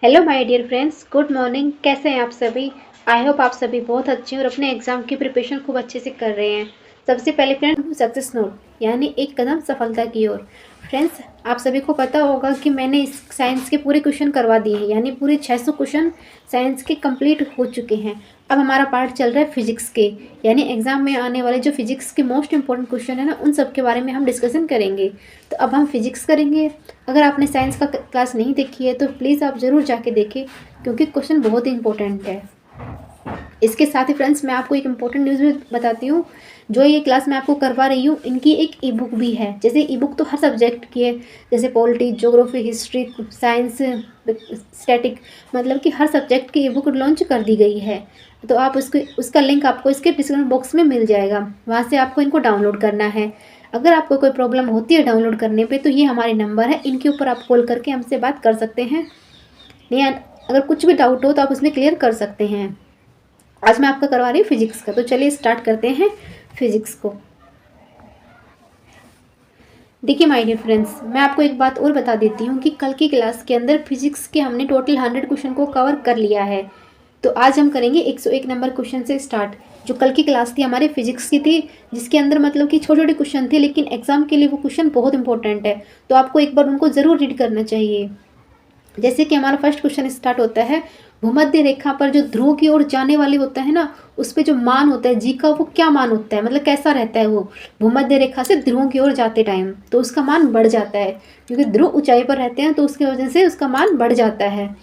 Hello my dear friends, good morning. कैसे हैं आप सभी? आई होप आप सभी बहुत अच्छे हैं और अपने एग्जाम की प्रिपरेशन खूब अच्छे से कर रहे हैं। सबसे पहले फ्रेंड्स, सक्सेस नोट यानी एक कदम सफलता की ओर। फ्रेंड्स, आप सभी को पता होगा कि मैंने इस साइंस के पूरे क्वेश्चन करवा दिए हैं, यानी पूरे 600 क्वेश्चन साइंस के कंप्लीट हो चुके हैं। अब हमारा पार्ट चल रहा है फिजिक्स के, यानी एग्जाम में आने वाले जो फिजिक्स के मोस्ट इंपॉर्टेंट क्वेश्चन है ना, उन सब के बारे में हम डिस्कशन करेंगे। तो अब हम फिजिक्स करेंगे। अगर आपने साइंस का क्लास नहीं देखी है तो प्लीज़ आप ज़रूर जाके देखें, क्योंकि क्वेश्चन बहुत ही इंपॉर्टेंट है। इसके साथ ही फ्रेंड्स, मैं आपको एक इम्पोर्टेंट न्यूज़ भी बताती हूँ। जो ये क्लास मैं आपको करवा रही हूँ, इनकी एक ई बुक भी है। जैसे ई बुक तो हर सब्जेक्ट की है, जैसे polity, geography, history, science, static, मतलब कि हर सब्जेक्ट की ई बुक लॉन्च कर दी गई है। तो आप उसका लिंक आपको इसके डिस्क्रिप्शन बॉक्स में मिल जाएगा, वहाँ से आपको इनको डाउनलोड करना है। अगर आपको कोई प्रॉब्लम होती है डाउनलोड करने पे, तो ये हमारे नंबर है, इनके ऊपर आप कॉल करके हमसे बात कर सकते हैं। नहीं, अगर कुछ भी डाउट हो तो आप उसमें क्लियर कर सकते हैं। आज मैं आपका करवा रही हूँ फिजिक्स का, तो चलिए स्टार्ट करते हैं फिजिक्स को। देखिए माय डियर फ्रेंड्स, मैं आपको एक बात और बता देती हूँ कि कल की क्लास के अंदर फिजिक्स के हमने टोटल 100 क्वेश्चन को कवर कर लिया है। तो आज हम करेंगे 101 नंबर क्वेश्चन से स्टार्ट। जो कल की क्लास थी हमारे फिजिक्स की थी, जिसके अंदर मतलब कि छोटे छोटे क्वेश्चन थे, लेकिन एग्जाम के लिए वो क्वेश्चन बहुत इंपॉर्टेंट है, तो आपको एक बार उनको ज़रूर रीड करना चाहिए। जैसे कि हमारा फर्स्ट क्वेश्चन स्टार्ट होता है, भूमध्य रेखा पर जो ध्रुव की ओर जाने वाली होता है ना, उस पे जो मान होता है जी का, वो क्या मान होता है, मतलब कैसा रहता है वो भूमध्य रेखा से ध्रुव की ओर जाते टाइम? तो उसका मान बढ़ जाता है, क्योंकि ध्रुव ऊंचाई पर रहते हैं, तो उसकी वजह से उसका मान बढ़ जाता है।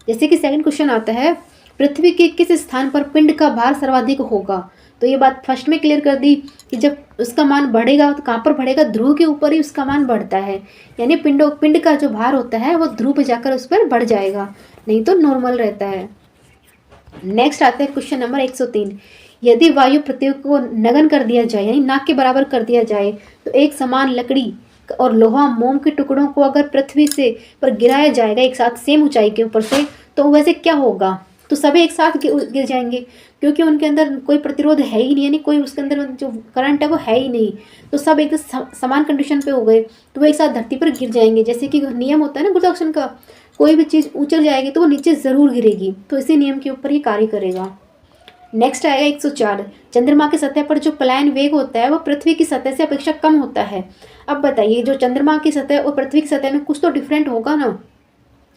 जैसे कि सेकंड क्वेश्चन आता है, पृथ्वी के किस स्थान पर पिंड का भार सर्वाधिक होगा? तो ये बात फर्स्ट में क्लियर कर दी कि जब उसका मान बढ़ेगा तो कहाँ पर बढ़ेगा? ध्रुव के ऊपर ही उसका मान बढ़ता है, यानी पिंड का जो भार होता है वो ध्रुव पे जाकर उस पर बढ़ जाएगा, नहीं तो नॉर्मल रहता है। नेक्स्ट आता है क्वेश्चन नंबर 103, यदि वायु पृथ्वी को नगन कर दिया जाए, यानी नाक के बराबर कर दिया जाए, तो एक समान लकड़ी और लोहा मोम के टुकड़ों को अगर पृथ्वी से पर गिराया जाएगा एक साथ सेम ऊंचाई के ऊपर से, तो वैसे क्या होगा? तो सभी एक साथ गिर जाएंगे, क्योंकि उनके अंदर कोई प्रतिरोध है ही नहीं, यानी कोई उसके अंदर जो करंट है वो है ही नहीं, तो सब एकदम समान कंडीशन पे हो गए, तो वो एक साथ धरती पर गिर जाएंगे। जैसे कि नियम होता है ना गुरुत्वाकर्षण का, कोई भी चीज़ उछल जाएगी तो वो नीचे ज़रूर गिरेगी, तो इसी नियम के ऊपर ये कार्य करेगा। नेक्स्ट आएगा 104, चंद्रमा की सतह पर जो पलायन वेग होता है वो पृथ्वी की सतह से अपेक्षा कम होता है। अब बताइए, जो चंद्रमा की सतह और पृथ्वी की सतह में कुछ तो डिफरेंट होगा ना,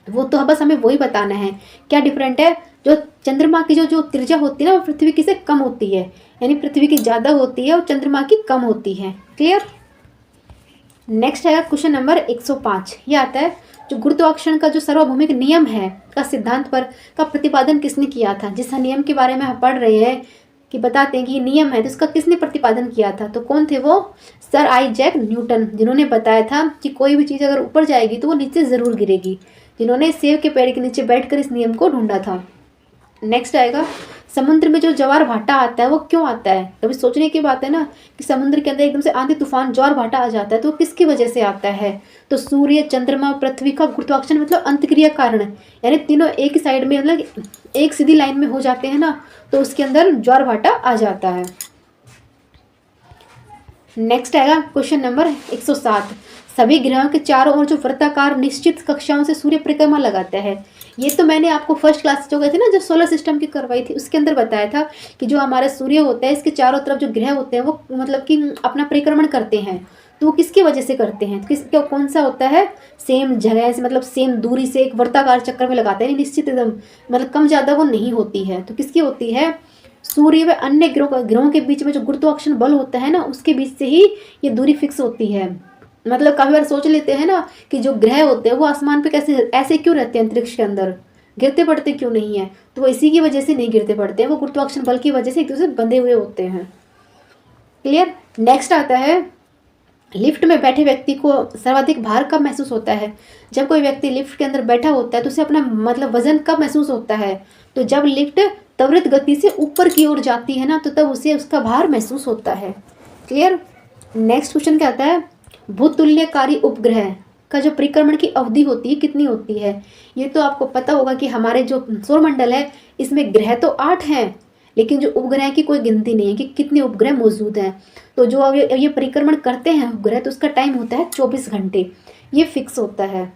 वो तो बस हमें वही बताना है क्या डिफरेंट है। जो चंद्रमा की जो त्रिज्या होती है ना, वो पृथ्वी की से कम होती है, यानी पृथ्वी की ज़्यादा होती है और चंद्रमा की कम होती है। क्लियर? नेक्स्ट है क्वेश्चन नंबर 105, ये आता है, जो गुरुत्वाकर्षण का जो सार्वभौमिक नियम है का सिद्धांत पर का प्रतिपादन किसने किया था? जिस नियम के बारे में हम पढ़ रहे हैं कि बताते हैं कि ये नियम है, तो इसका किसने प्रतिपादन किया था? तो कौन थे वो? सर आइजैक न्यूटन, जिन्होंने बताया था कि कोई भी चीज़ अगर ऊपर जाएगी तो वो नीचे ज़रूर गिरेगी, जिन्होंने सेब के पेड़ के नीचे बैठकर इस नियम को ढूंढा था। नेक्स्ट आएगा, समुद्र में जो ज्वार भाटा आता है वो क्यों आता है? कभी सोचने की बात है ना कि समुद्र के अंदर एकदम से आंधी तूफान ज्वार भाटा आ जाता है, तो किसकी वजह से आता है? तो सूर्य, चंद्रमा, पृथ्वी का गुरुत्वाकर्षण मतलब अंतक्रिया कारण, यानी तीनों एक ही साइड में, मतलब एक सीधी लाइन में हो जाते हैं ना, तो उसके अंदर ज्वार भाटा आ जाता है। नेक्स्ट आएगा क्वेश्चन नंबर 107, सभी ग्रहों के चारों ओर जो वृत्ताकार निश्चित कक्षाओं से सूर्य परिक्रमा लगाता है। ये तो मैंने आपको फर्स्ट क्लास जो गए थे ना, जो सोलर सिस्टम की करवाई थी, उसके अंदर बताया था कि जो हमारा सूर्य होता है, इसके चारों तरफ जो ग्रह होते हैं वो मतलब कि अपना परिक्रमण करते हैं। तो वो किसकी वजह से करते हैं? कौन सा होता है? सेम जगह से, मतलब सेम दूरी से एक वर्ताकार चक्कर में लगाते हैं, निश्चित एकदम, मतलब कम ज़्यादा वो नहीं होती है। तो किसकी होती है? सूर्य व अन्य ग्रहों के बीच में जो गुरुत्वाकर्षण बल होता है ना, उसके बीच से ही ये दूरी फिक्स होती है। मतलब काफी बार सोच लेते हैं ना कि जो ग्रह होते हैं वो आसमान पे कैसे ऐसे क्यों रहते हैं, अंतरिक्ष के अंदर गिरते पड़ते क्यों नहीं है? तो वो इसी की वजह से नहीं गिरते पड़ते हैं, वो गुरुत्वाकर्षण बल की वजह से एक दूसरे से बंधे हुए होते हैं। क्लियर? नेक्स्ट आता है, लिफ्ट में बैठे व्यक्ति को सर्वाधिक भार कब महसूस होता है? जब कोई व्यक्ति लिफ्ट के अंदर बैठा होता है तो उसे अपना मतलब वजन कब महसूस होता है? तो जब लिफ्ट त्वरित गति से ऊपर की ओर जाती है ना, तो तब उसे उसका भार महसूस होता है। क्लियर? नेक्स्ट क्वेश्चन क्या आता है, भूतुल्यकारी उपग्रह का जो परिक्रमण की अवधि होती है कितनी होती है? ये तो आपको पता होगा कि हमारे जो सौरमंडल है, इसमें ग्रह तो 8 हैं, लेकिन जो उपग्रह की कोई गिनती नहीं है कि कितने उपग्रह मौजूद हैं। तो जो अब ये परिक्रमण करते हैं उपग्रह, तो उसका टाइम होता है 24 घंटे, ये फिक्स होता है।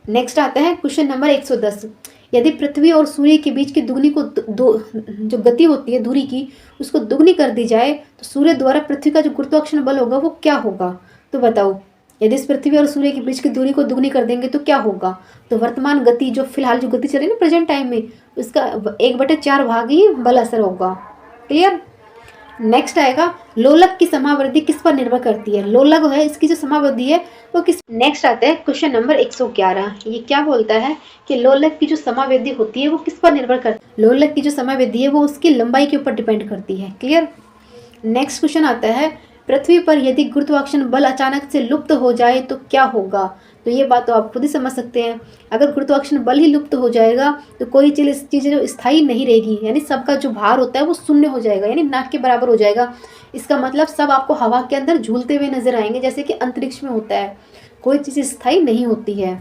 नेक्स्ट आता है क्वेश्चन नंबर 110। यदि पृथ्वी और सूर्य के बीच की दुगनी को जो गति होती है दूरी की, उसको दुगनी कर दी जाए तो सूर्य द्वारा पृथ्वी का जो गुरुत्वाकर्षण बल होगा वो क्या होगा? तो बताओ, यदि इस पृथ्वी और सूर्य के बीच की दूरी को दुगनी कर देंगे तो क्या होगा? तो वर्तमान गति, जो फिलहाल जो गति चल रही है ना प्रेजेंट टाइम में, उसका 1/4 भाग ही बल असर होगा। क्लियर? नेक्स्ट आएगा, लोलक की समावृद्धि किस पर निर्भर करती है? लोलक है, इसकी जो समावृद्धि है वो किस। नेक्स्ट आता है क्वेश्चन नंबर 111। ये क्या बोलता है कि लोलक की जो समावृद्धि होती है वो किस पर निर्भर करती है? लोलक की जो समावृद्धि है वो उसकी लंबाई के ऊपर डिपेंड करती है। क्लियर? नेक्स्ट क्वेश्चन आता है, पृथ्वी पर यदि गुरुत्वाकर्षण बल अचानक से लुप्त हो जाए तो क्या होगा? तो ये बात तो आप खुद ही समझ सकते हैं। अगर गुरुत्वाकर्षण बल ही लुप्त हो जाएगा तो कोई चीज़ जो स्थायी नहीं रहेगी, यानी सबका जो भार होता है वो शून्य हो जाएगा, यानी ना के बराबर हो जाएगा। इसका मतलब सब आपको हवा के अंदर झूलते हुए नजर आएंगे, जैसे कि अंतरिक्ष में होता है। कोई चीज़ स्थायी नहीं होती है।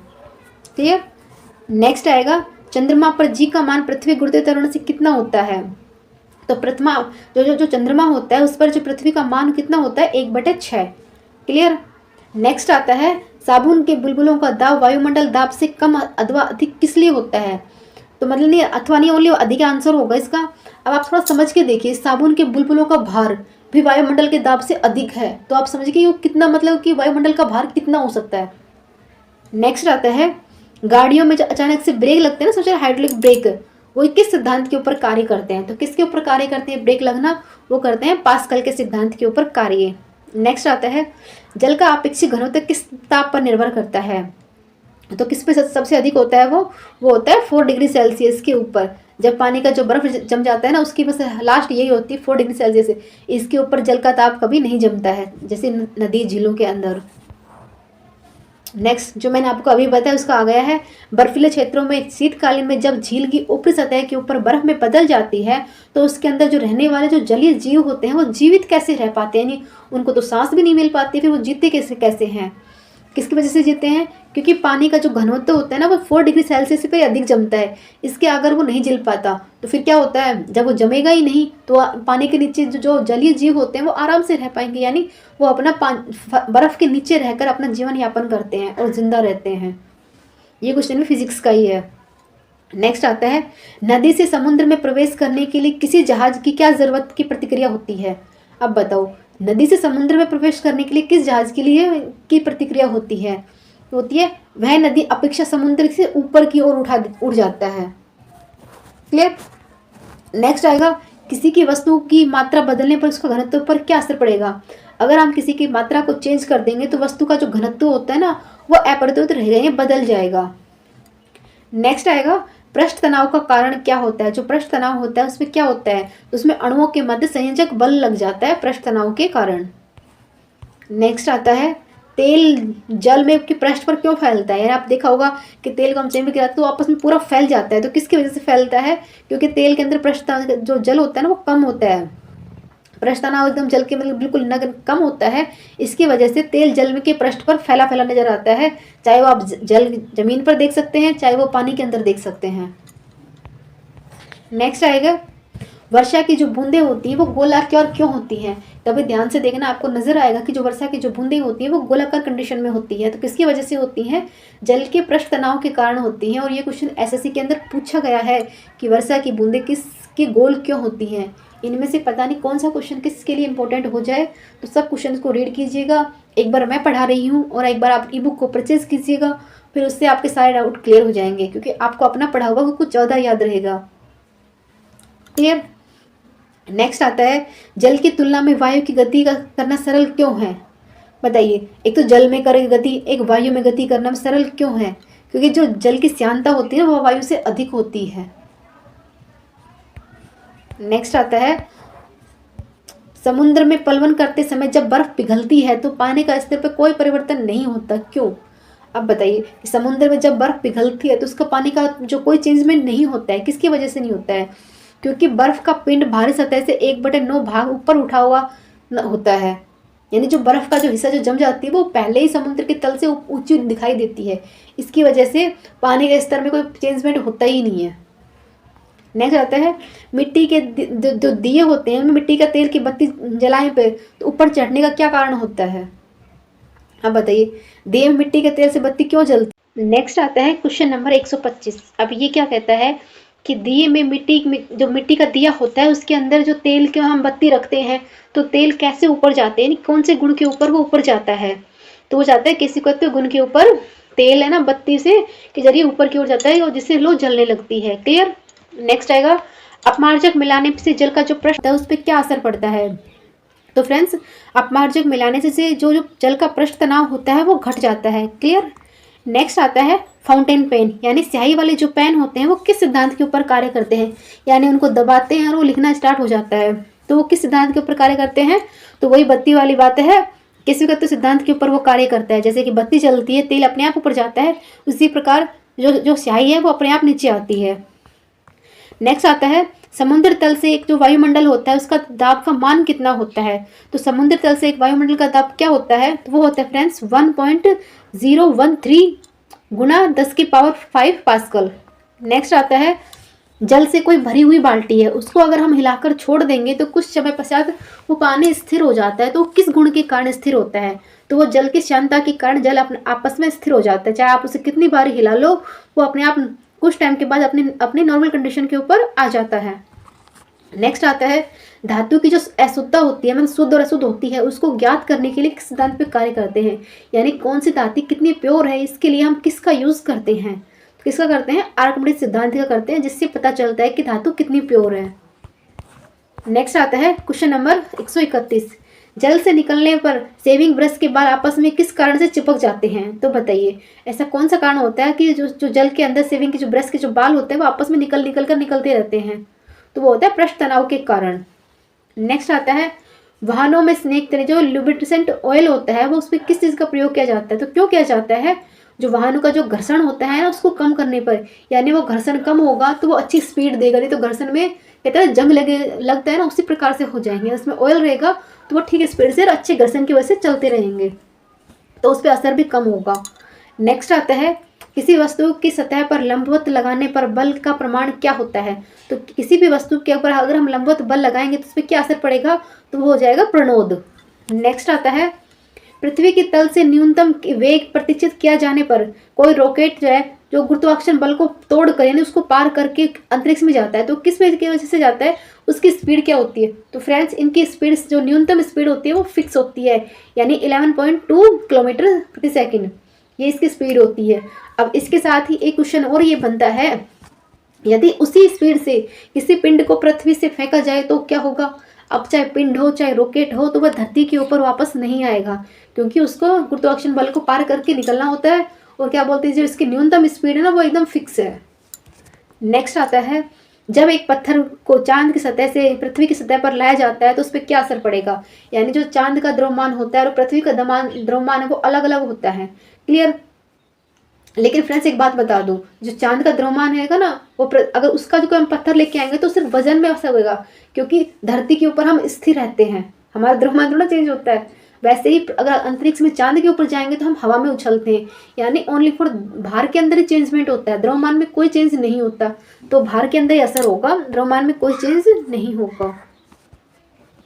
क्लियर? नेक्स्ट आएगा, चंद्रमा पर जी का मान पृथ्वी गुरुत्वीय त्वरण से कितना होता है? तो प्रथमा जो चंद्रमा होता है उस पर जो पृथ्वी का मान कितना होता है? 1/6। क्लियर? नेक्स्ट आता है, साबुन के बुलबुलों का दाब वायुमंडल दाब से कम अथवा अधिक किस लिए होता है? तो मतलब नहीं, अथवा नहीं, ओनली अधिक आंसर होगा इसका। अब आप थोड़ा समझ के देखिए, साबुन के बुलबुलों का भार भी वायुमंडल के दाब से अधिक है, तो आप समझिए वो कितना, मतलब कि वायुमंडल का भार कितना हो सकता है। नेक्स्ट आता है, गाड़ियों में जो अचानक से ब्रेक लगते हैं ना, सोचिए हाइड्रोलिक ब्रेक, वो किस सिद्धांत के ऊपर कार्य करते हैं? तो किसके ऊपर कार्य करते हैं ब्रेक लगना? वो करते हैं पास्कल के सिद्धांत के ऊपर कार्य। नेक्स्ट आता है, जल का अपेक्षित घनत्व किस ताप पर निर्भर करता है? तो किस पे सबसे अधिक होता है? वो होता है 4 डिग्री सेल्सियस के ऊपर। जब पानी का जो बर्फ जम जाता है ना, उसकी बस लास्ट यही होती है 4 डिग्री सेल्सियस। इसके ऊपर जल का ताप कभी नहीं जमता है, जैसे नदी झीलों के अंदर। नेक्स्ट जो मैंने आपको अभी बताया उसका आ गया है, बर्फीले क्षेत्रों में शीतकालीन में जब झील की ऊपरी सतह के ऊपर बर्फ में बदल जाती है तो उसके अंदर जो रहने वाले जो जलीय जीव होते हैं वो जीवित कैसे रह पाते हैं? यानी उनको तो सांस भी नहीं मिल पाती, फिर वो जीते कैसे हैं? किसकी वजह से जीते हैं? क्योंकि पानी का जो घनत्व होता है ना वो 4 डिग्री सेल्सियस पे अधिक जमता है। इसके अगर वो नहीं जल पाता तो फिर क्या होता है, जब वो जमेगा ही नहीं तो पानी के नीचे जो जलीय जीव होते हैं वो आराम से रह पाएंगे, यानी वो अपना बर्फ के नीचे रहकर अपना जीवन यापन करते हैं और जिंदा रहते हैं। ये क्वेश्चन भी फिजिक्स का ही है। नेक्स्ट आता है, नदी से समुद्र में प्रवेश करने के लिए किसी जहाज की क्या जरूरत की प्रतिक्रिया होती है? अब बताओ, नदी से समुद्र में प्रवेश करने के लिए किस जहाज के लिए की प्रतिक्रिया होती है? वह नदी अपेक्षा समुद्र से ऊपर की ओर उड़ जाता है। क्लियर? नेक्स्ट आएगा, किसी की वस्तु की मात्रा बदलने पर उसका घनत्व पर क्या असर पड़ेगा? अगर हम किसी की मात्रा को चेंज कर देंगे तो वस्तु का जो घनत्व होता है ना वो अपरिवर्तित रहेगा, बदल जाएगा। नेक्स्ट आएगा, पृष्ठ तनाव का कारण क्या होता है? जो पृष्ठ तनाव होता है उसमें क्या होता है? उसमें अणुओं के मध्य संयोजक बल लग जाता है पृष्ठ तनाव के कारण। नेक्स्ट आता है, तेल जल में के पृष्ठ पर क्यों फैलता है? यानी आप देखा होगा कि तेल को हम चेन में गिराते तो आपस में पूरा फैल जाता है, तो किसकी वजह से फैलता है? क्योंकि तेल के अंदर पृष्ठ जो जल होता है ना वो कम होता है। पृष्ठ तनाव एकदम जल के मतलब बिल्कुल नगन कम होता है, इसकी वजह से तेल जल में के पृष्ठ पर फैला फैला नजर आता है, चाहे वो आप जल जमीन पर देख सकते हैं चाहे वो पानी के अंदर देख सकते हैं। नेक्स्ट आएगा, वर्षा की जो बूंदें होती हैं वो गोलाकार क्यों होती हैं? तभी ध्यान से देखना, आपको नजर आएगा कि जो वर्षा की जो बूंदें होती हैं वो गोलाकार कंडीशन में होती है। तो किसकी वजह से होती हैं? जल के पृष्ठ तनाव के कारण होती हैं। और ये क्वेश्चन एसएससी के अंदर पूछा गया है कि वर्षा की बूंदें किसके गोल क्यों होती हैं। इनमें से पता नहीं कौन सा क्वेश्चन किसके लिए इंपॉर्टेंट हो जाए, तो सब क्वेश्चन को रीड कीजिएगा। एक बार मैं पढ़ा रही हूँ और एक बार आप ई बुक को परचेज कीजिएगा, फिर उससे आपके सारे डाउट क्लियर हो जाएंगे, क्योंकि आपको अपना पढ़ा हुआ कुछ ज़्यादा याद रहेगा। क्लियर? नेक्स्ट आता है, जल की तुलना में वायु की गति करना सरल क्यों है? बताइए, एक तो जल में करे गति, एक वायु में गति करना सरल क्यों है? क्योंकि जो जल की श्यानता होती है वह वायु से अधिक होती है। नेक्स्ट आता है, समुद्र में पलवन करते समय जब बर्फ पिघलती है तो पानी का स्तर पर कोई परिवर्तन नहीं होता, क्यों? अब बताइए, समुद्र में जब बर्फ पिघलती है तो उसका पानी का जो कोई चेंजमेंट नहीं होता है, किसकी वजह से नहीं होता है? क्योंकि बर्फ का पिंड भारी सतह से 1/9 भाग ऊपर उठा हुआ होता है, यानी जो बर्फ का जो हिस्सा जो जम जाती है वो पहले ही समुद्र के तल से ऊंची दिखाई देती है। इसकी वजह से पानी के स्तर में कोई चेंजमेंट होता ही नहीं है। नेक्स्ट आता है, मिट्टी के जो दिए होते हैं मिट्टी का तेल की बत्ती जलाएं पे तो ऊपर चढ़ने का क्या कारण होता है? अब बताइए, दिए में मिट्टी के तेल से बत्ती क्यों जलती? नेक्स्ट आता है क्वेश्चन नंबर 125। अब ये क्या कहता है कि दिए में जो मिट्टी का दिया होता है उसके अंदर जो तेल के हम बत्ती रखते हैं तो तेल कैसे ऊपर जाते हैं, कौन से गुण के ऊपर वो ऊपर जाता है। तो वो जाता है किसी को तो गुण के ऊपर, तेल है ना बत्ती से के जरिए ऊपर की ओर जाता है और जिससे लो जलने लगती है। क्लियर। नेक्स्ट आएगा अपमार्जक मिलाने से जल का जो पृष्ठ है उस पर क्या असर पड़ता है। तो फ्रेंड्स अपमार्जक मिलाने से जो जो जल का पृष्ठ तनाव होता है वो घट जाता है। क्लियर। नेक्स्ट आता है फाउंटेन पेन, यानी स्याही वाले जो पेन होते हैं वो किस सिद्धांत के ऊपर कार्य करते हैं, यानी उनको दबाते हैं और वो लिखना स्टार्ट हो जाता है। तो वो किस सिद्धांत के ऊपर कार्य करते हैं, तो वही बत्ती वाली बात है, किसी का तो सिद्धांत के ऊपर वो कार्य करता है। जैसे कि बत्ती चलती है तेल अपने आप ऊपर जाता है, उसी प्रकार जो जो स्याही है वो अपने आप नीचे आती है। नेक्स्ट आता है समुद्र तल से एक जो वायुमंडल होता है उसका दाब का मान कितना होता है। तो समुद्र तल से एक वायुमंडल का दाब क्या होता है, तो वो होता है फ्रेंड्स 1.013 गुना 10⁵ पास्कल। नेक्स्ट आता है जल से कोई भरी हुई बाल्टी है, उसको अगर हम हिलाकर छोड़ देंगे तो कुछ समय पश्चात वो पानी स्थिर हो जाता है। तो किस गुण के कारण स्थिर होता है, तो वो जल की क्षमता के कारण जल अपने आपस में स्थिर हो जाता है। चाहे आप उसे कितनी बार हिला लो वो अपने आप कुछ टाइम के बाद अपनी नॉर्मल कंडीशन के ऊपर आ जाता है। नेक्स्ट आता है धातु की जो अशुद्धता होती है, मतलब शुद्ध और अशुद्ध होती है, उसको ज्ञात करने के लिए किस सिद्धांत पे कार्य करते हैं, यानी कौन सी धातु कितनी प्योर है इसके लिए हम किसका यूज करते हैं। तो किसका करते हैं, आर्किमिडीज सिद्धांत का करते हैं, जिससे पता चलता है कि धातु कितनी प्योर है। नेक्स्ट आता है क्वेश्चन नंबर 131। जल से निकलने पर शेविंग ब्रश के बाल आपस में किस कारण से चिपक जाते हैं। तो बताइए ऐसा कौन सा कारण होता है कि जो जल के अंदर शेविंग के जो ब्रश के जो बाल होते हैं वो आपस में निकलते रहते हैं। तो वो होता है पृष्ठ तनाव के कारण। नेक्स्ट आता है वाहनों में स्नेक तेल जो लुब्रिकेंट ऑयल होता है वो उस पर किस चीज़ का प्रयोग किया जाता है। तो क्यों किया जाता है, जो वाहनों का जो घर्षण होता है ना उसको कम करने पर, यानी वो घर्षण कम होगा तो वो अच्छी स्पीड देगा। नहीं तो घर्षण में कहते हैं जंग लगता है ना, उसी प्रकार से हो जाएंगे। उसमें ऑयल रहेगा तो वो ठीक स्पीड से और अच्छे घर्षण की वजह से चलते रहेंगे, तो उस पर असर भी कम होगा। नेक्स्ट आता है किसी वस्तु की सतह पर लंबवत लगाने पर बल का प्रमाण क्या होता है। तो किसी भी वस्तु के ऊपर अगर हम लंबवत बल लगाएंगे तो उस पर क्या असर पड़ेगा, तो वो हो जाएगा प्रणोद। नेक्स्ट आता है पृथ्वी की तल से न्यूनतम वेग प्रतिष्ठित किया जाने पर कोई रॉकेट जो है जो गुरुत्वाकर्षण बल को तोड़ कर यानी उसको पार करके अंतरिक्ष में जाता है, तो किस की वजह से जाता है, उसकी स्पीड क्या होती है। तो फ्रेंड्स इनकी स्पीड जो न्यूनतम स्पीड होती है वो फिक्स होती है, यानी 11.2 किलोमीटर प्रति सेकंड, ये इसकी स्पीड होती है। अब इसके साथ ही एक क्वेश्चन और ये बनता है, यदि उसी स्पीड से किसी पिंड को पृथ्वी से फेंका जाए तो क्या होगा। अब चाहे पिंड हो चाहे रॉकेट हो तो वह धरती के ऊपर वापस नहीं आएगा, क्योंकि उसको गुरुत्वाकर्षण बल को पार करके निकलना होता है। और क्या बोलते हैं जो इसकी न्यूनतम स्पीड है ना वो एकदम फिक्स है। नेक्स्ट आता है जब एक पत्थर को चांद की सतह से पृथ्वी की सतह पर लाया जाता है तो उस पर क्या असर पड़ेगा, यानी जो चांद का द्रव्यमान होता है और पृथ्वी का द्रव्यमान है वो अलग अलग होता है। क्लियर। लेकिन फ्रेंड्स एक बात बता दूं, जो चांद का द्रव्यमान है ना वो अगर उसका जो हम पत्थर लेके आएंगे तो सिर्फ वजन में असर होगा, क्योंकि धरती के ऊपर हम स्थिर रहते हैं, हमारा द्रव्यमान थोड़ा चेंज होता है। वैसे ही अगर अंतरिक्ष में चांद के ऊपर जाएंगे तो हम हवा में उछलते हैं, यानी ओनली फॉर भार के अंदर ही चेंजमेंट होता है, द्रव्यमान में कोई चेंज नहीं होता। तो भार के अंदर ही असर होगा, द्रव्यमान में कोई चेंज नहीं होगा।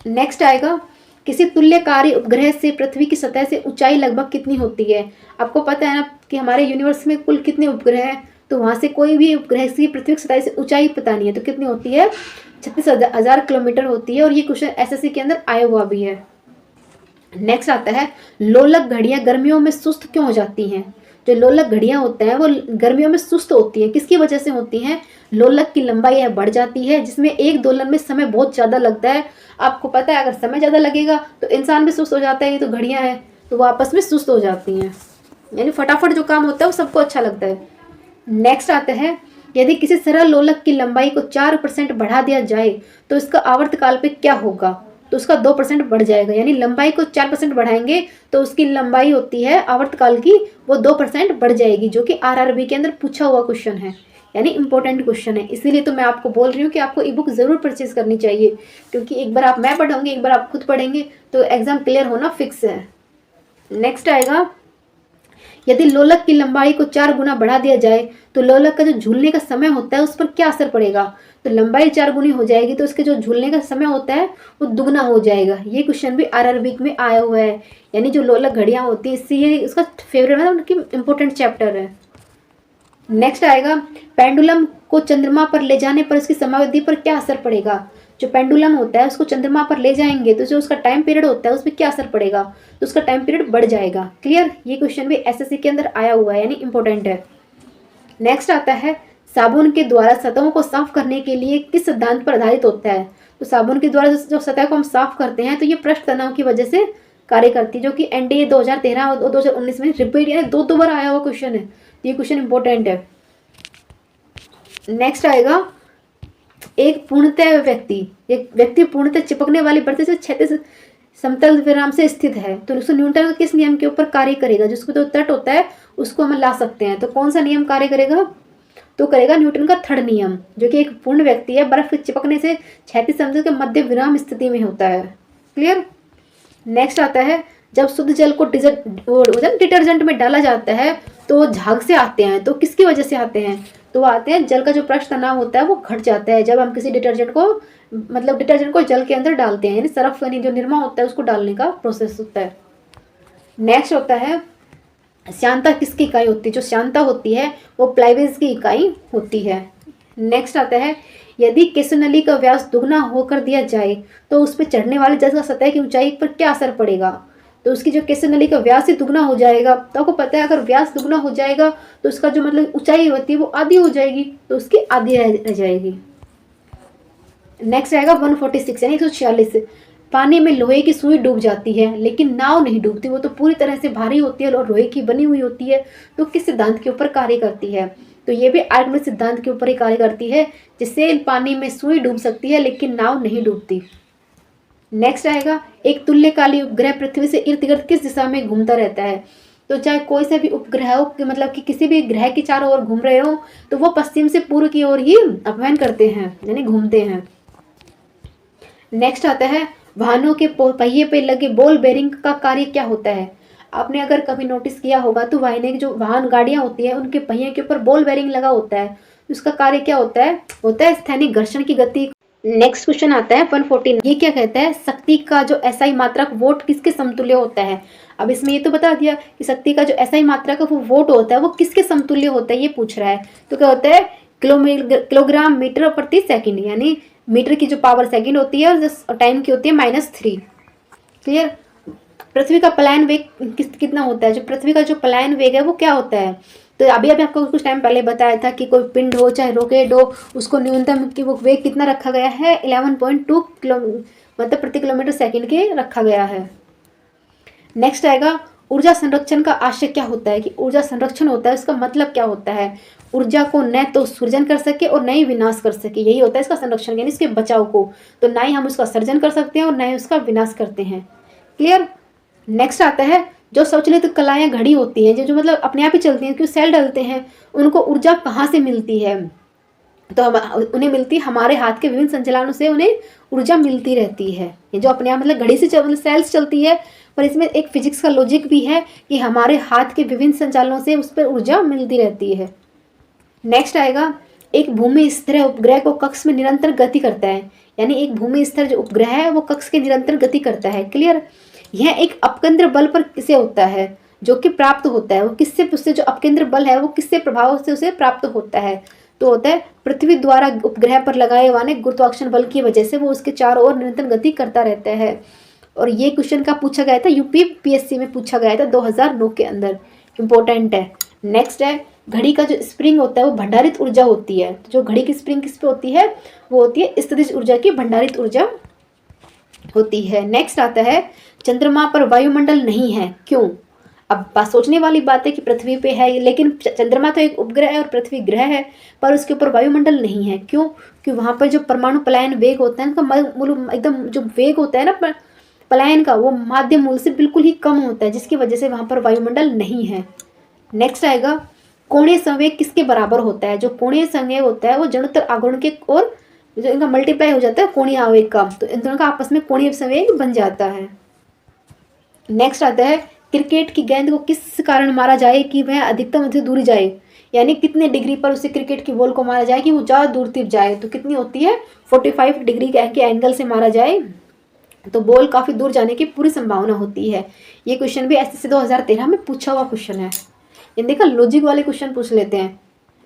नेक्स्ट आएगा किसी तुल्यकारी उपग्रह से पृथ्वी की सतह से ऊंचाई लगभग कितनी होती है। आपको पता है ना कि हमारे यूनिवर्स में कुल कितने उपग्रह हैं, तो वहाँ से कोई भी उपग्रह की पृथ्वी की सतह से ऊंचाई पता नहीं है, तो कितनी होती है 36,000 किलोमीटर होती है। और ये क्वेश्चन एसएससी के अंदर आया हुआ भी है। नेक्स्ट आता है लोलक घड़ियां गर्मियों में सुस्त क्यों हो जाती हैं। जो लोलक घड़ियां होते हैं वो गर्मियों में सुस्त होती हैं, किसकी वजह से होती हैं, लोलक की लंबाई बढ़ जाती है जिसमें एक दोलन में समय बहुत ज़्यादा लगता है। आपको पता है अगर समय ज़्यादा लगेगा तो इंसान भी सुस्त हो जाता है, ये तो घड़ियां हैं तो वो आपस में सुस्त हो जाती हैं, यानी फटाफट जो काम होता है वो सबको अच्छा लगता है। नेक्स्ट आता है यदि किसी सरल लोलक की लंबाई को 4% बढ़ा दिया जाए तो इसका आवर्तकाल पे क्या होगा। तो उसका 2% बढ़ जाएगा, यानी लंबाई को 4% बढ़ाएंगे तो उसकी लंबाई होती है आवर्तकाल की वो 2% बढ़ जाएगी, जो कि आरआरबी के अंदर पूछा हुआ क्वेश्चन है, यानी इंपॉर्टेंट क्वेश्चन है। इसीलिए तो मैं आपको बोल रही हूँ कि आपको ई बुक ज़रूर परचेज करनी चाहिए, क्योंकि एक बार आप मैं पढ़ोगे एक बार आप खुद पढ़ेंगे तो एग्जाम क्लियर होना फिक्स है। नेक्स्ट आएगा यदि लोलक की लंबाई को 4 गुना बढ़ा दिया जाए तो लोलक का जो झूलने का समय होता है उस पर क्या असर पड़ेगा। तो लंबाई 4 गुनी हो जाएगी तो उसके जो झूलने का समय होता है वो दुगना हो जाएगा। ये क्वेश्चन भी आरआरबी में आया हुआ है, यानी जो लोलक घड़ियां होती है इससे ये उसका फेवरेट मतलब उनकी इंपॉर्टेंट चैप्टर है। नेक्स्ट आएगा, पेंडुलम को चंद्रमा पर ले जाने पर उसकी समयावधि पर क्या असर पड़ेगा। जो पेंडुलम होता है उसको चंद्रमा पर ले जाएंगे तो जो उसका टाइम पीरियड होता है उस पर क्या असर पड़ेगा, तो उसका टाइम पीरियड बढ़ जाएगा। क्लियर, ये क्वेश्चन भी एसएससी के अंदर आया हुआ है, यानी इंपॉर्टेंट है। नेक्स्ट आता है, साबुन के द्वारा सतहों को साफ करने के लिए किस सिद्धांत पर आधारित होता है। तो साबुन के द्वारा जो सतह को हम साफ करते हैं तो ये पृष्ठ तनाव की वजह से कार्य करती है, जो कि एनडीए 2013 और 2019 में रिपीट यानी दो बार आया हुआ क्वेश्चन है। ये क्वेश्चन इंपॉर्टेंट है। नेक्स्ट आएगा, एक व्यक्ति पूर्णतः चिपकने वाली वृत्त से क्षैतिज समतल विराम से स्थित है तो उसको न्यूटन का किस नियम के ऊपर कार्य करेगा। जिसको तो तट होता है उसको हम ला सकते हैं, तो कौन सा नियम कार्य करेगा, तो करेगा न्यूटन का थर्ड नियम, जो कि एक पूर्ण व्यक्ति है बर्फ के चिपकने से क्षैतिज समतल के मध्य विराम स्थिति में होता है। क्लियर। नेक्स्ट आता है, जब शुद्ध जल को डिटर्जेंट में डाला जाता है तो झाग से आते हैं, तो किसकी वजह से आते हैं, तो वो आते हैं जल का जो पृष्ठ तनाव होता है वो घट जाता है जब हम किसी डिटर्जेंट को जल के अंदर डालते हैं, यानी सर्फ यानी जो निरमा होता है उसको डालने का प्रोसेस होता है। नेक्स्ट होता है, श्यानता किसकी इकाई होती है। जो श्यानता होती है वो प्लाइवेज की इकाई होती है। नेक्स्ट आता है, यदि केसर नली का व्यास दुगना होकर दिया जाए तो उस पर चढ़ने वाले जल का सतह की ऊंचाई पर क्या असर पड़ेगा। तो उसकी जो केसर नली का व्यास ही दुगना हो जाएगा, तो आपको पता है अगर व्यास दुगना हो जाएगा तो उसका जो ऊंचाई होती है वो आधी हो जाएगी, तो उसकी आधी रह जाएगी। नेक्स्ट आएगा 146 यानी 146, पानी में लोहे की सुई डूब जाती है लेकिन नाव नहीं डूबती, वो तो पूरी तरह से भारी होती है और लोहे की बनी हुई होती है, तो किस सिद्धांत के ऊपर कार्य करती है, तो ये भी आर्किमिडीज सिद्धांत के ऊपर ही कार्य करती है, जिससे पानी में सुई डूब सकती है लेकिन नाव नहीं डूबती। नेक्स्ट आएगा, एक तुल्यकाली उपग्रह पृथ्वी से इर्द गिर्द किस दिशा में घूमता रहता है। तो चाहे कोई से भी उपग्रह हो कि किसी भी ग्रह के चारों ओर घूम रहे हो तो वो पश्चिम से पूर्व की ओर ही अपवहन करते हैं, यानी घूमते हैं। नेक्स्ट आता है, वाहनों के पहिए पे लगे बॉल बेरिंग का कार्य क्या होता है। आपने अगर कभी नोटिस किया होगा तो वाहन गाड़ियां होती है उनके पहिए के ऊपर बॉल बेरिंग लगा होता है, उसका कार्य क्या होता है स्थानिक घर्षण की गति। नेक्स्ट क्वेश्चन आता है 114, ये क्या कहता है, शक्ति का जो एसआई मात्रक वोट किसके समतुल्य होता है। अब इसमें ये तो बता दिया कि शक्ति का जो एसआई मात्रक है वो वोट होता है, वो किसके समतुल्य होता है ये पूछ रहा है। तो क्या होता है, किलोग्राम मीटर प्रति सेकंड, यानी मीटर की जो पावर सेकंड होती है और टाइम की होती है -3। क्लियर। पृथ्वी का पलायन वेग कितना होता है। जो पृथ्वी का जो पलायन वेग है वो क्या होता है, तो अभी आपको कुछ टाइम पहले बताया था कि कोई पिंड हो चाहे रॉकेट हो उसको न्यूनतम की वो वेग कितना रखा गया है, 11.2 प्रति किलोमीटर सेकंड के रखा गया है। नेक्स्ट आएगा, ऊर्जा संरक्षण का आशय क्या होता है, कि ऊर्जा संरक्षण होता है उसका मतलब क्या होता है, ऊर्जा को न तो सृजन कर सके और न ही विनाश कर सके, यही होता है इसका संरक्षण, यानी इसके बचाव को, तो ना ही हम उसका सर्जन कर सकते हैं और न ही उसका विनाश करते हैं। क्लियर। नेक्स्ट आता है, जो स्वचालित कलाएं घड़ी होती हैं जो अपने आप ही चलती हैं, क्योंकि सेल डलते हैं, उनको ऊर्जा कहाँ से मिलती है, तो उन्हें मिलती है हमारे हाथ के विभिन्न संचालनों से, उन्हें ऊर्जा मिलती रहती है। ये जो अपने आप घड़ी से सेल्स चलती है, पर इसमें एक फिजिक्स का लॉजिक भी है कि हमारे हाथ के विभिन्न संचालनों से उस पर ऊर्जा मिलती रहती है। नेक्स्ट आएगा, एक भूमि स्थिर उपग्रह को कक्ष में निरंतर गति करता है, यानी एक भूमि स्थिर जो उपग्रह है वो कक्ष के निरंतर गति करता है। क्लियर। यह एक अपकेंद्र बल पर किसे होता है, जो कि प्राप्त होता है, वो किससे, उससे जो अपकेंद्र बल है वो किससे प्रभाव से उसे प्राप्त होता है, तो होता है पृथ्वी द्वारा उपग्रह पर लगाए वाले गुरुत्वाकर्षण बल की वजह से वो उसके चारों ओर निरंतर गति करता रहता है। और ये क्वेश्चन का पूछा गया था यूपीपीएससी में, पूछा गया था 2009 के अंदर, इंपॉर्टेंट है। नेक्स्ट है, घड़ी का जो स्प्रिंग होता है वो भंडारित ऊर्जा होती है, तो जो घड़ी की स्प्रिंग किस पे होती है, वो होती है स्थितिज ऊर्जा की भंडारित ऊर्जा होती है। नेक्स्ट आता है, चंद्रमा पर वायुमंडल नहीं है, क्यों। अब बात सोचने वाली बात है कि पृथ्वी पे है, लेकिन चंद्रमा तो एक उपग्रह है और पृथ्वी ग्रह है, पर उसके ऊपर वायुमंडल नहीं है, क्यों, क्योंकि वहाँ पर जो परमाणु पलायन वेग होता है उनका एकदम जो वेग होता है ना पलायन का, वो माध्य मूल से बिल्कुल ही कम होता है, जिसकी वजह से वहाँ पर वायुमंडल नहीं है। नेक्स्ट आएगा, कोणीय संवेग किसके बराबर होता है। जो कोणीय संवेग होता है वो जड़ोत्तर आघूर्ण के और जो इनका मल्टीप्लाई हो जाता है कोणीय आवेग का, तो इन दोनों का आपस में कोणीय संवेग बन जाता है। नेक्स्ट आता है, क्रिकेट की गेंद को किस कारण मारा जाए कि वह अधिकतम दूरी जाए, यानी कितने डिग्री पर उसे क्रिकेट की बॉल को मारा जाए कि वो ज़्यादा दूर तक जाए, तो कितनी होती है 45 डिग्री के एंगल से मारा जाए तो बॉल काफ़ी दूर जाने की पूरी संभावना होती है। ये क्वेश्चन भी एसएससी 2013 में पूछा हुआ क्वेश्चन है। इन देखा लॉजिक वाले क्वेश्चन पूछ लेते हैं।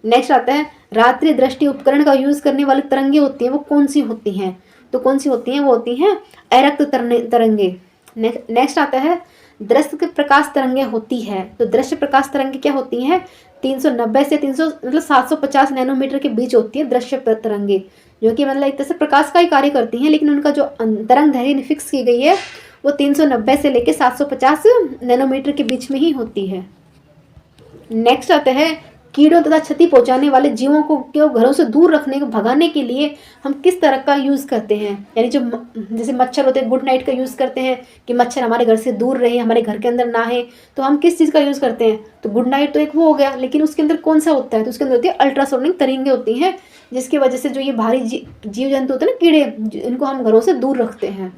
नेक्स्ट आता है रात्रि दृष्टि उपकरण का यूज करने वाली तरंगे होती हैं वो कौन सी होती हैं, तो कौन सी होती हैं, वो होती हैं अरक्त तरंगे। नेक्स्ट आता है दृश्य प्रकाश तरंगे होती है, तो दृश्य प्रकाश तरंगे क्या होती हैं, 390 से 300 मतलब 750 नैनोमीटर के बीच होती है दृश्य तरंगे, जो कि मतलब एक तरह से प्रकाश का ही कार्य करती हैं, लेकिन उनका जो तरंग दैर्घ्य फिक्स की गई है वो 390 से लेकर 750 नैनोमीटर के बीच में ही होती है। नेक्स्ट आता है कीड़ों तथा क्षति पहुंचाने वाले जीवों को घरों से दूर रखने को भगाने के लिए हम किस तरह का यूज़ करते हैं, यानी जो जैसे मच्छर होते हैं गुड नाइट का यूज़ करते हैं कि मच्छर हमारे घर से दूर रहे, हमारे घर के अंदर ना है, तो हम किस चीज़ का यूज़ करते हैं, तो गुड नाइट तो एक वो हो गया, लेकिन उसके अंदर कौन सा होता है, तो उसके अंदर होती है अल्ट्रासोनिक तरंगें होती हैं, जिसकी वजह से जो ये भारी जीव जंतु होते हैं ना कीड़े, इनको हम घरों से दूर रखते हैं।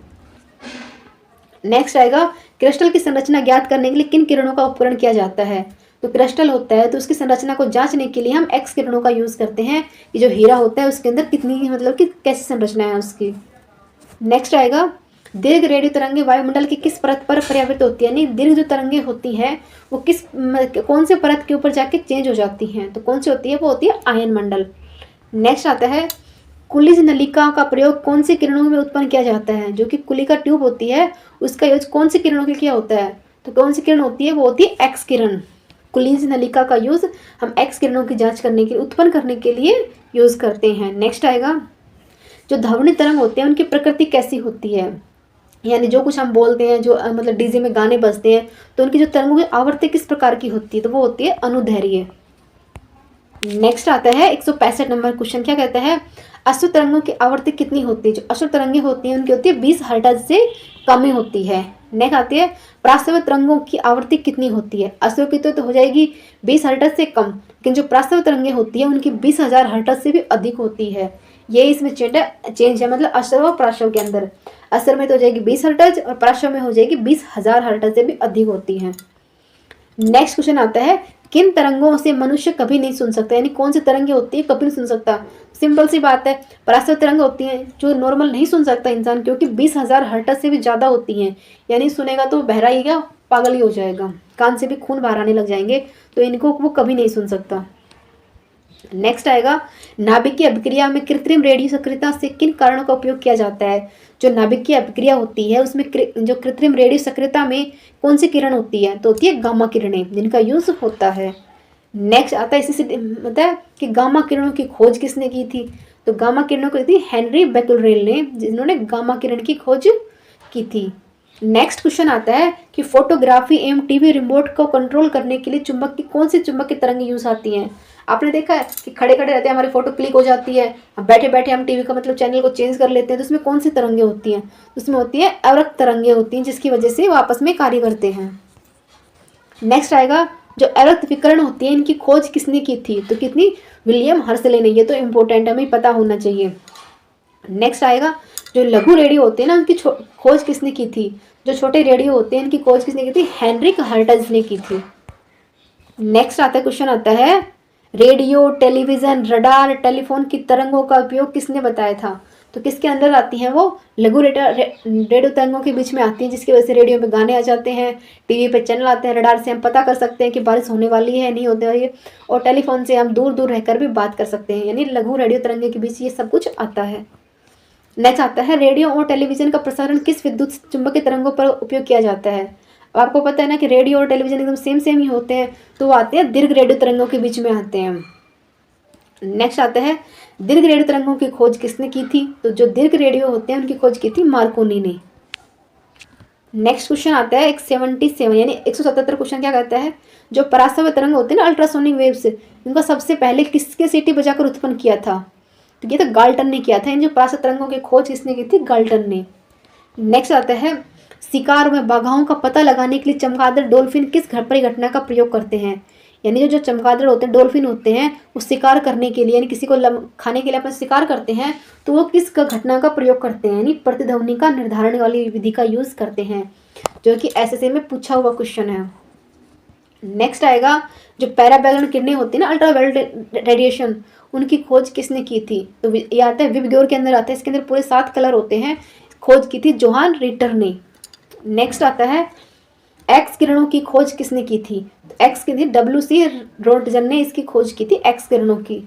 नेक्स्ट आएगा क्रिस्टल की संरचना ज्ञात करने के लिए किन किरणों का उपकरण किया जाता है, तो क्रिस्टल होता है तो उसकी संरचना को जांचने के लिए हम एक्स किरणों का यूज़ करते हैं कि जो हीरा होता है उसके अंदर कितनी मतलब कि कैसी संरचना है उसकी। नेक्स्ट आएगा दीर्घ रेडियो तरंगे वायुमंडल की किस परत पर परावर्तित होती है, यानी दीर्घ जो तरंगे होती हैं वो कौन से परत के ऊपर जाके चेंज हो जाती हैं, तो कौन सी होती है, वो होती है आयन मंडल। नेक्स्ट आता है कुलिज नलिका का प्रयोग कौन सी किरणों में उत्पन्न किया जाता है, जो कि कुली का ट्यूब होती है उसका यूज कौन सी किरणों के लिए किया होता है, तो कौन सी किरण होती है, वो होती है एक्स किरण। कुलिज नलिका का यूज हम एक्स किरणों की जांच करने के लिए उत्पन्न करने के लिए यूज करते हैं। नेक्स्ट आएगा जो ध्वनि तरंग होते हैं उनकी प्रकृति कैसी होती है, यानी जो कुछ हम बोलते हैं, जो मतलब डीजे में गाने बजते हैं, तो उनकी जो तरंगों की आवृत्ति किस प्रकार की होती है, तो वो होती है अनुदैर्घ्य। नेक्स्ट आता है 165 नंबर क्वेश्चन, क्या कहता है अश्रु तरंगों की आवृत्ति कितनी होती है, जो अश्रु तरंगे होती हैं उनकी होती है 20 हर्ट्ज से कम ही होती है। नेक्स्ट आती है प्रास्ताविक तरंगों की आवृत्ति कितनी होती है, अश्रु की तो हो जाएगी 20 हर्ट्ज से कम, लेकिन जो प्रास्ताविक तरंगे होती है उनकी 20,000 हर्ट्ज से भी अधिक होती है। ये इसमें चेंज है, मतलब अश्रव और प्राश्रव के अंदर, अश्रव में तो हो जाएगी 20 हर्ट्ज और प्राश्रव में हो जाएगी 20,000 हर्ट्ज से भी अधिक होती है। नेक्स्ट क्वेश्चन आता है किन तरंगों से मनुष्य कभी नहीं सुन सकता, यानी कौन सी तरंगे होती है कभी नहीं सुन सकता, सिंपल सी बात है परास्ताविक तरंग होती हैं जो नॉर्मल नहीं सुन सकता इंसान, क्योंकि 20,000 हर्ट्ज से भी ज़्यादा होती हैं, यानी सुनेगा तो बहरा ही क्या पागल ही हो जाएगा, कान से भी खून बाहर आने लग जाएंगे, तो इनको वो कभी नहीं सुन सकता। नेक्स्ट आएगा नाभिक की अभिक्रिया में कृत्रिम रेडियो सक्रियता से किन कारणों का उपयोग किया जाता है, जो नाभिक की अभिक्रिया होती है उसमें जो कृत्रिम रेडियो सक्रियता में कौन सी किरण होती है, तो होती है गामा किरणें, जिनका यूज होता है। नेक्स्ट आता है इसी से पता है कि गामा किरणों की खोज किसने की थी, तो गामा किरणों को थी हेनरी बेक्यूलेल ने, जिन्होंने गामा किरण की खोज की थी। नेक्स्ट क्वेश्चन आता है कि फोटोग्राफी एवं टीवी रिमोट को कंट्रोल करने के लिए चुंबक की कौन सी चुंबक की तरंगें यूज आती हैं। आपने देखा है कि खड़े खड़े रहते हैं हमारी फोटो क्लिक हो जाती है, बैठे बैठे हम टीवी का मतलब चैनल को चेंज कर लेते हैं, तो उसमें कौन सी तरंगें होती हैं, उसमें होती है अवरक्त तरंगें होती हैं, जिसकी वजह से वो आपस में कार्य करते हैं। नेक्स्ट आएगा जो अवरक्त विकिरण होती है इनकी खोज किसने की थी, तो कितनी विलियम हर्सले ने, ये तो इम्पोर्टेंट हमें पता होना चाहिए। नेक्स्ट आएगा जो लघु रेडियो होते हैं ना उनकी खोज किसने की थी, जो छोटे रेडियो होते हैं इनकी खोज किसने की थी, हेनरिक हर्ट्ज ने की थी। नेक्स्ट आता है क्वेश्चन आता है रेडियो टेलीविजन रडार टेलीफोन की तरंगों का उपयोग किसने बताया था, तो किसके अंदर आती हैं, वो लघु रेडियो तरंगों के बीच में आती हैं, जिसकी वजह से रेडियो में गाने आ जाते हैं, टीवी पे चैनल आते हैं, रडार से हम पता कर सकते हैं कि बारिश होने वाली है नहीं होने वाली है, और टेलीफोन से हम दूर दूर रहकर भी बात कर सकते हैं, यानी लघु रेडियो तरंगे के बीच ये सब कुछ आता है। नेक्स्ट आता है रेडियो और टेलीविजन का प्रसारण किस विद्युत चुंबकीय तरंगों पर उपयोग किया जाता है। अब आपको पता है ना कि रेडियो और टेलीविजन एकदम सेम ही होते हैं, तो वो आते हैं दीर्घ रेडियो तरंगों के बीच में आते हैं। नेक्स्ट आता है दीर्घ रेडियो तरंगों की खोज किसने की थी, तो जो दीर्घ रेडियो होते हैं उनकी खोज की थी मार्कोनी ने। नेक्स्ट क्वेश्चन आता है 177 यानी 177 क्वेश्चन क्या कहता है जो पराश्रव्य तरंग होते हैं ना अल्ट्रासोनिक वेव्स, इनका सबसे पहले किसके सीटी बजाकर उत्पन्न किया था, तो ये तो गाल्टन ने किया था। इन जो पराश्रव्य तरंगों की खोज किसने की थी, गाल्टन ने। नेक्स्ट आता है शिकार में बाघाओं का पता लगाने के लिए चमगादड़ डॉल्फिन किस परिघटना का प्रयोग करते हैं, यानी जो चमगादड़ होते हैं डॉल्फिन होते हैं वो शिकार करने के लिए यानी किसी को खाने के लिए अपन शिकार करते हैं तो वो किस घटना का प्रयोग करते हैं, यानी प्रतिध्वनि का निर्धारण वाली विधि का यूज करते हैं, जो कि एसएससी में पूछा हुआ क्वेश्चन है। नेक्स्ट आएगा जो पैराबैंगन किरणें होती है ना अल्ट्रावायलेट रेडिएशन, उनकी खोज किसने की थी, तो ये आता है विबग्योर के अंदर आता है, इसके अंदर पूरे 7 कलर होते हैं, खोज की थी जोहान रिटर ने। नेक्स्ट आता है एक्स किरणों की खोज किसने की थी? एक्स की थी WC रोंटगन ने इसकी खोज की थी, एक्स किरणों की।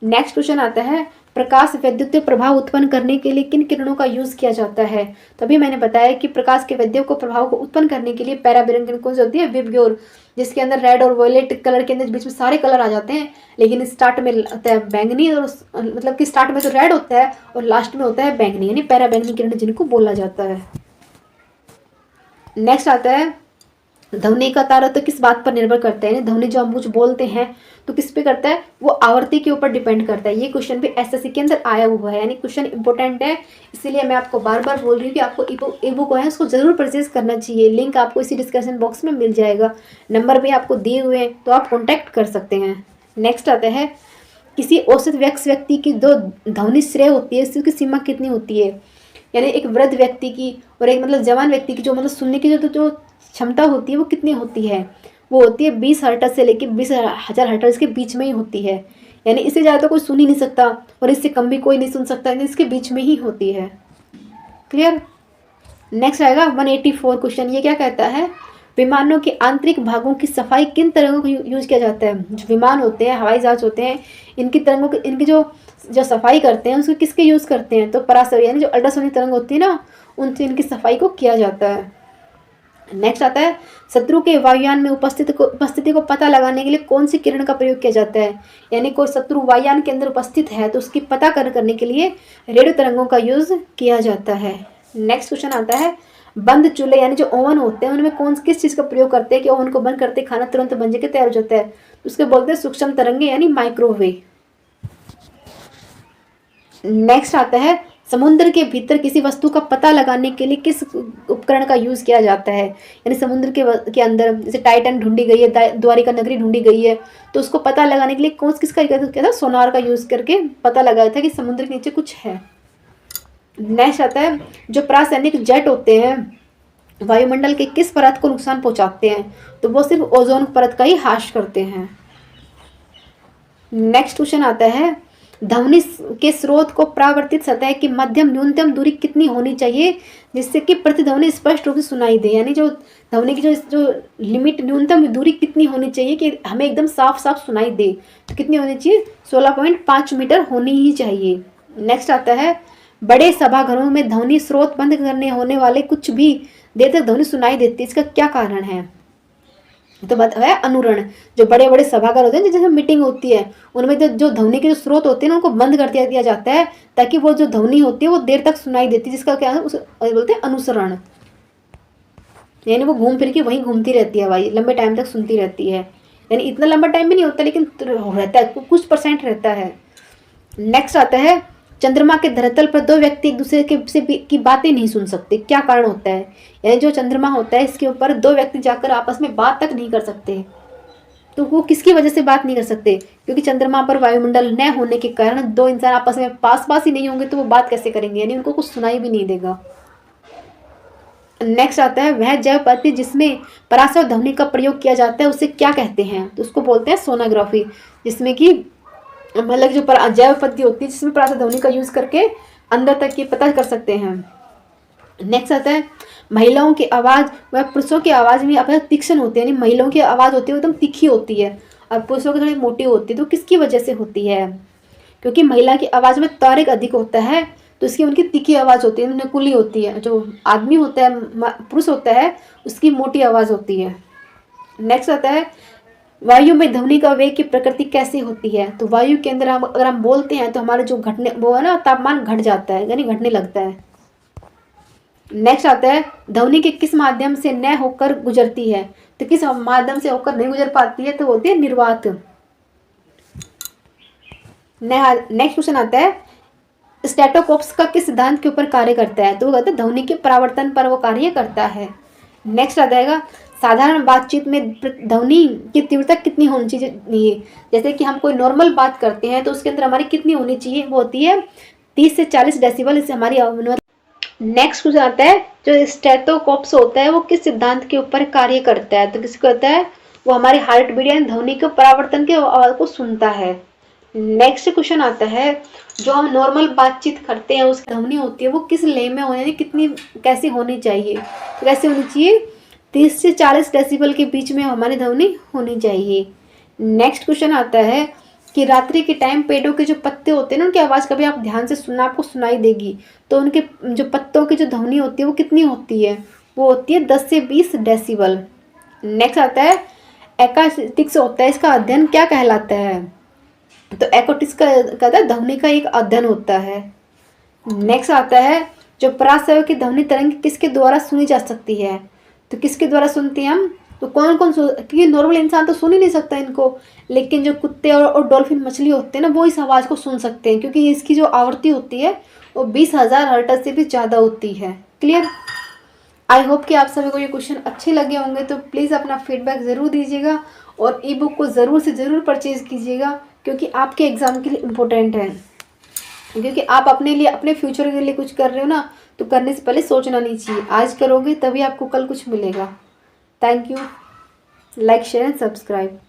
नेक्स्ट क्वेश्चन आता है, प्रकाश वैद्युतीय प्रभाव उत्पन्न करने के लिए किन किरणों का यूज किया जाता है? तभी मैंने बताया कि प्रकाश के वैद्युत को प्रभाव को उत्पन्न करने के लिए पराबैंगनी किरण कौन सी होती है? विबग्योर, जिसके अंदर रेड और वॉयलेट कलर के अंदर बीच में सारे कलर आ जाते हैं, लेकिन स्टार्ट में होता है बैंगनी, और मतलब कि स्टार्ट में तो रेड होता है और लास्ट में होता है बैंगनी, यानी पराबैंगनी किरण जिनको बोला जाता है। नेक्स्ट आता है, ध्वनि का तारा तो किस बात पर निर्भर करता है? ध्वनि जो हम कुछ बोलते हैं तो किस पे करता है? वो आवर्ती के ऊपर डिपेंड करता है। ये क्वेश्चन भी एसएससी के अंदर आया हुआ है, यानी क्वेश्चन इंपॉर्टेंट है, इसीलिए मैं आपको बार बार बोल रही हूँ कि आपको ई बुक है उसको जरूर परचेज करना चाहिए। लिंक आपको इसी डिस्क्रिप्शन बॉक्स में मिल जाएगा, नंबर भी आपको दिए हुए हैं, तो आप कॉन्टैक्ट कर सकते हैं। नेक्स्ट आता है, किसी औसत वयस्क व्यक्ति की जो ध्वनि श्रेय होती है उसकी सीमा कितनी होती है? यानी एक वृद्ध व्यक्ति की और एक मतलब जवान व्यक्ति की जो मतलब सुनने की जो क्षमता होती है वो कितनी होती है? वो होती है 20 हर्ट्ज से लेकर 20,000 हर्ट्ज के बीच में ही होती है, यानी इससे ज़्यादा तो कोई सुन ही नहीं सकता और इससे कम भी कोई नहीं सुन सकता, यानी इसके बीच में ही होती है। क्लियर? नेक्स्ट आएगा 184 क्वेश्चन। ये क्या कहता है, विमानों के आंतरिक भागों की सफाई किन तरंगों का यूज किया जाता है? जो विमान होते हैं, हवाई जहाज होते हैं, इनकी तरंगों की इनकी जो सफाई करते हैं उसको किसके यूज़ करते हैं? तो परासर यानी जो अल्ट्रासोनिक तरंग होती है ना, उनसे इनकी सफाई को किया जाता है। नेक्स्ट आता है, शत्रु के वायुयान में उपस्थिति को पता लगाने के लिए कौन सी किरण का प्रयोग किया जाता है? यानी कोई शत्रु वायुयान के अंदर उपस्थित है तो उसकी पता करने के लिए रेडियो तरंगों का यूज किया जाता है। नेक्स्ट क्वेश्चन आता है, बंद चूल्हे यानी जो ओवन होते हैं उनमें किस चीज़ का प्रयोग करते हैं कि ओवन को बंद करते खाना तुरंत बन के तैयार हो जाता है? उसके बोलते हैं सूक्ष्म तरंगे यानी माइक्रोवेव। नेक्स्ट आता है, समुद्र के भीतर किसी वस्तु का पता लगाने के लिए किस उपकरण का यूज किया जाता है? यानी समुद्र के अंदर जैसे टाइटन ढूंढी गई है, द्वारिका नगरी ढूंढी गई है, तो उसको पता लगाने के लिए किसका क्या था? सोनार का यूज करके पता लगाया था कि समुद्र के नीचे कुछ है। नेक्स्ट आता है, जो प्रासैनिक जेट होते हैं वायुमंडल के किस परत को नुकसान पहुंचाते हैं? तो वो सिर्फ ओजोन परत का ही हाश करते हैं। नेक्स्ट क्वेश्चन आता है, ध्वनि के स्रोत को परावर्तित सतह की मध्यम न्यूनतम दूरी कितनी होनी चाहिए जिससे कि प्रतिध्वनि स्पष्ट रूप से सुनाई दे? यानी जो ध्वनि की जो लिमिट न्यूनतम दूरी कितनी होनी चाहिए कि हमें एकदम साफ साफ सुनाई दे? तो कितनी होनी चाहिए? 16.5 मीटर होनी ही चाहिए। नेक्स्ट आता है, बड़े सभाघरों में ध्वनि स्रोत बंद करने होने वाले कुछ भी देर तक ध्वनि सुनाई देती है, इसका क्या कारण है? तो बात है अनुरण। जो बड़े बड़े सभागार होते हैं जैसे मीटिंग होती है उनमें जो ध्वनि के जो स्रोत होते हैं ना उनको बंद कर दिया जाता है ताकि वो जो ध्वनि होती है वो देर तक सुनाई देती है, जिसका क्या है उसे बोलते हैं अनुसरण। यानी वो घूम फिर के वहीं घूमती रहती है, भाई लंबे टाइम तक सुनती रहती है। यानी इतना लंबा टाइम भी नहीं होता लेकिन रहता है, कुछ % रहता है। नेक्स्ट आता है, चंद्रमा के धरातल पर दो व्यक्ति एक दूसरे की बातें नहीं सुन सकते, क्या कारण होता है? यानी जो चंद्रमा होता है इसके ऊपर दो व्यक्ति जाकर आपस में बात तक नहीं कर सकते, तो वो किसकी वजह से बात नहीं कर सकते? क्योंकि चंद्रमा पर वायुमंडल न होने के कारण दो इंसान आपस में पास ही नहीं होंगे तो वो बात कैसे करेंगे? यानी उनको कुछ सुनाई भी नहीं देगा। नेक्स्ट आता है, वह जैव पद्धति जिसमें पराशर ध्वनि का प्रयोग किया जाता है उसे क्या कहते हैं? तो उसको बोलते हैं सोनोग्राफी, जिसमें कि मतलब जो जैव पद्धति होती है जिसमें पराशर ध्वनि का यूज करके अंदर तक ये पता कर सकते हैं। नेक्स्ट आता है, महिलाओं की आवाज़ व पुरुषों की आवाज़ में अपना तीक्ष्ण होती है, यानी महिलाओं की आवाज़ होती है वो एकदम तीखी होती है और पुरुषों की थोड़ी मोटी होती है। तो किसकी वजह से होती है? क्योंकि महिला की आवाज़ में तारिक अधिक होता है तो इसकी उनकी तीखी आवाज़ होती है, नकुली होती है। जो आदमी होता है, पुरुष होता है, उसकी मोटी आवाज़ होती है। नेक्स्ट आता है, वायु में ध्वनि का वेग की प्रकृति कैसे होती है? तो वायु के अंदर अगर हम बोलते हैं तो हमारे जो घटने वो है ना तापमान घट जाता है, यानी घटने लगता है। नेक्स्ट आता है, ध्वनि के किस माध्यम से न होकर गुजरती है? तो किस माध्यम से होकर नहीं गुजर पाती है? तो होती है निर्वात। नेक्स्ट क्वेश्चन आता है, स्टेटोस्कोप्स का किस सिद्धांत के ऊपर कार्य करता है? तो वो कहते हैं ध्वनि के परावर्तन पर वो कार्य करता है। नेक्स्ट आ जाएगा, साधारण बातचीत में ध्वनि की तीव्रता कितनी होनी चाहिए? जैसे कि हम कोई नॉर्मल बात करते हैं तो उसके अंदर हमारी कितनी होनी चाहिए? वो होती है 30 से 40 डेसिबल, इससे हमारी। नेक्स्ट क्वेश्चन आता है, जो स्टेथोस्कोप्स होता है वो किस सिद्धांत के ऊपर कार्य करता है? तो किसको कहता है? वो हमारी हार्ट बीट यानी ध्वनि के परावर्तन के आवाज को सुनता है। नेक्स्ट क्वेश्चन आता है, जो हम नॉर्मल बातचीत करते हैं उसकी ध्वनि होती है वो किस लय में होनी, कितनी कैसी होनी चाहिए? तो कैसी होनी चाहिए? 30 से 40 डेसिबल के बीच में हमारी ध्वनि होनी चाहिए। नेक्स्ट क्वेश्चन आता है कि रात्रि के टाइम पेड़ों के जो पत्ते होते हैं ना, उनकी आवाज़ कभी आप ध्यान से सुनना, आपको सुनाई देगी। तो उनके जो पत्तों की जो ध्वनि होती है वो कितनी होती है? वो होती है 10 से 20 डेसिबल। नेक्स्ट आता है एकॉस्टिक्स होता है, इसका अध्ययन क्या कहलाता है? तो एकॉस्टिक्स का ध्वनि का एक अध्ययन होता है। नेक्स्ट आता है जो पराश्रव्य की ध्वनि तरंग किसके द्वारा सुनी जा सकती है? तो किसके द्वारा सुनते हैं हम? तो कौन कौन क्योंकि नॉर्मल इंसान तो सुन ही नहीं सकता इनको, लेकिन जो कुत्ते और डॉल्फिन मछली होते हैं ना, वो इस आवाज़ को सुन सकते हैं, क्योंकि इसकी जो आवृत्ति होती है वो 20,000 हर्ट्ज से भी ज़्यादा होती है। क्लियर? आई होप कि आप सभी को ये क्वेश्चन अच्छे लगे होंगे। तो प्लीज़ अपना फीडबैक ज़रूर दीजिएगा और ई बुक को ज़रूर से ज़रूर परचेज़ कीजिएगा, क्योंकि आपके एग्ज़ाम के लिए इम्पोर्टेंट है। क्योंकि आप अपने लिए, अपने फ्यूचर के लिए कुछ कर रहे हो ना, तो करने से पहले सोचना नहीं चाहिए। आज करोगे तभी आपको कल कुछ मिलेगा। Thank you. Like, share and subscribe.